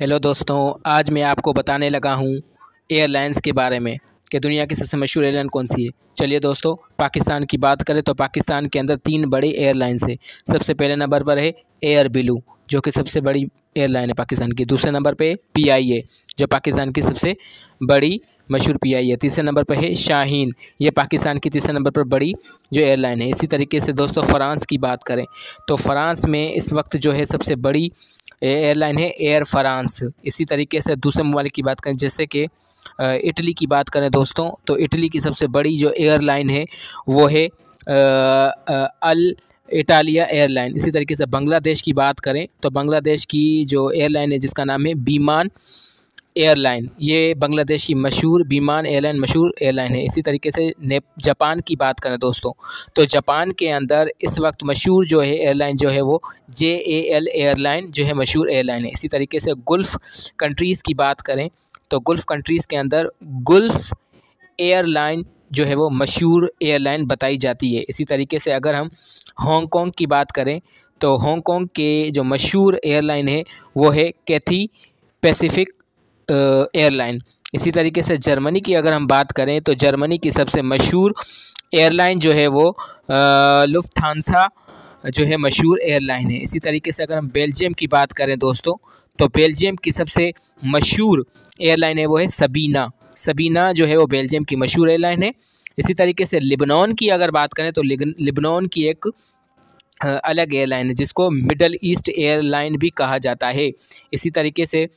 Hello दोस्तों, आज मैं आपको बताने लगा हूँ एयरलाइंस के बारे में कि दुनिया की सबसे मशहूर एयरलाइन कौन सी है। चलिए दोस्तों, पाकिस्तान की बात करें तो पाकिस्तान के अंदर 3 बड़ी एयरलाइंस है। सबसे पहले नंबर पर है एयर ब्लू, जो कि सबसे बड़ी एयरलाइन है पाकिस्तान की। दूसरे नंबर पे PIA, जो पाकिस्तान की सबसे बड़ी मशहूर PIA है। तीसरे नंबर पर है शाहीन, ये पाकिस्तान की तीसरे नंबर पर बड़ी जो एयरलाइन है। इसी तरीके से दोस्तों फ्रांस की बात करें तो फ्रांस में इस वक्त जो है सबसे बड़ी एयरलाइन है एयर फ्रांस। इसी तरीके से दूसरे ममालिक की बात करें जैसे कि इटली की बात करें दोस्तों, तो इटली की सबसे बड़ी जो एयरलाइन है वो है अल इटालिया एयरलाइन। इसी तरीके से बांग्लादेश की बात करें तो बांग्लादेश की जो एयरलाइन है जिसका नाम है बीमान एयरलाइन, ये बांग्लादेश की मशहूर बीमान एयरलाइन मशहूर एयरलाइन है। इसी तरीके से जापान की बात करें दोस्तों, तो जापान के अंदर इस वक्त मशहूर जो है एयरलाइन जो है वो JAL एयरलाइन जो है मशहूर एयरलाइन है। इसी तरीके से गुल्फ़ कंट्रीज़ की बात करें तो गुल्फ़ कंट्रीज़ के अंदर गुल्फ़ एयरलाइन जो है वो मशहूर एयरलाइन बताई जाती है। इसी तरीके से अगर हम हांगकांग की बात करें तो हांगकांग के जो मशहूर एयरलाइन है वो है कैथी पैसिफिक एयरलाइन। इसी तरीके से जर्मनी की अगर हम बात करें तो जर्मनी की सबसे मशहूर एयरलाइन जो है वो लुफ्थांसा जो है मशहूर एयरलाइन है। इसी तरीके से अगर हम बेल्जियम की बात करें दोस्तों, तो बेल्जियम की सबसे मशहूर एयरलाइन है वो है सबीना जो है वो बेल्जियम की मशहूर एयरलाइन है। इसी तरीके से लिबनान की अगर बात करें तो लिबनान की एक अलग एयरलाइन है जिसको मिडल ईस्ट एयरलाइन भी कहा जाता है। इसी तरीके से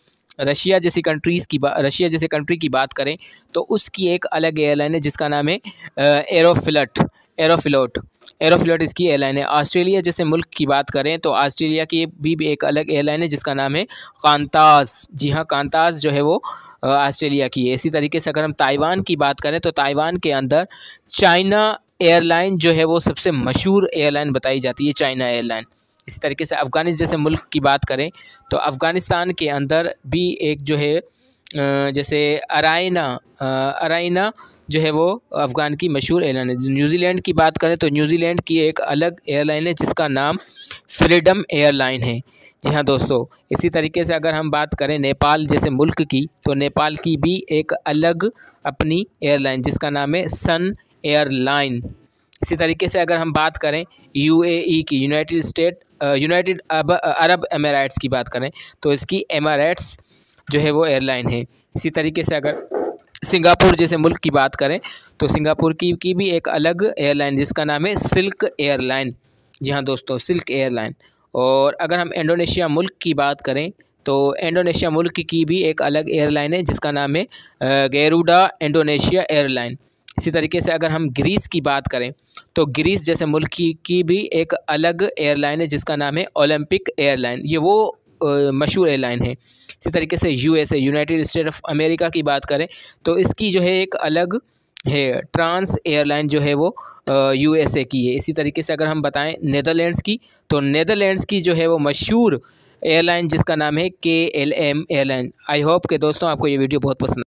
रशिया जैसी कंट्री की बात करें तो उसकी एक अलग एयरलाइन है जिसका नाम है एरोफ्लोट इसकी एयरलाइन है। ऑस्ट्रेलिया जैसे मुल्क की बात करें तो ऑस्ट्रेलिया की भी एक अलग एयरलाइन है जिसका नाम है कांतास। जी हाँ, कांतास जो है वो ऑस्ट्रेलिया की है। इसी तरीके से अगर हम ताइवान की बात करें तो ताइवान के अंदर चाइना एयरलाइन जो है वो सबसे मशहूर एयरलाइन बताई जाती है, चाइना एयरलाइन। इसी तरीके से अफ़गानिस्तान जैसे मुल्क की बात करें तो अफ़गानिस्तान के अंदर भी एक जो है जैसे अराइना जो है वो अफ़गान की मशहूर एयरलाइन है। न्यूजीलैंड की बात करें तो न्यूजीलैंड की एक अलग एयरलाइन है जिसका नाम फ्रीडम एयरलाइन है। जी हाँ दोस्तों, इसी तरीके से अगर हम बात करें नेपाल जैसे मुल्क की तो नेपाल की भी एक अलग अपनी एयरलाइन जिसका नाम है सन एयरलाइन। इसी तरीके से अगर हम बात करें UAE की यूनाइटेड अरब एमिरेट्स की बात करें तो इसकी एमिरेट्स जो है वो एयरलाइन है। इसी तरीके से अगर सिंगापुर जैसे मुल्क की बात करें तो सिंगापुर की भी एक अलग एयरलाइन जिसका नाम है सिल्क एयरलाइन। जी हाँ दोस्तों, सिल्क एयरलाइन। और अगर हम इंडोनेशिया मुल्क की बात करें तो इंडोनेशिया मुल्क की भी एक अलग एयरलाइन है जिसका नाम है गैरुडा इंडोनेशिया एयरलाइन। इसी तरीके से अगर हम ग्रीस की बात करें तो ग्रीस जैसे मुल्क की भी एक अलग एयरलाइन है जिसका नाम है ओलंपिक एयरलाइन, ये वो मशहूर एयरलाइन है। इसी तरीके से USA United state of America की बात करें तो इसकी जो है एक अलग है ट्रांस एयरलाइन जो है वो USA की है। इसी तरीके से अगर हम बताएं नीदरलैंड्स की तो नीदरलैंड्स की जो है वो मशहूर एयरलाइन जिसका नाम है KLM एयरलाइन। आई होप कि दोस्तों आपको ये वीडियो बहुत पसंद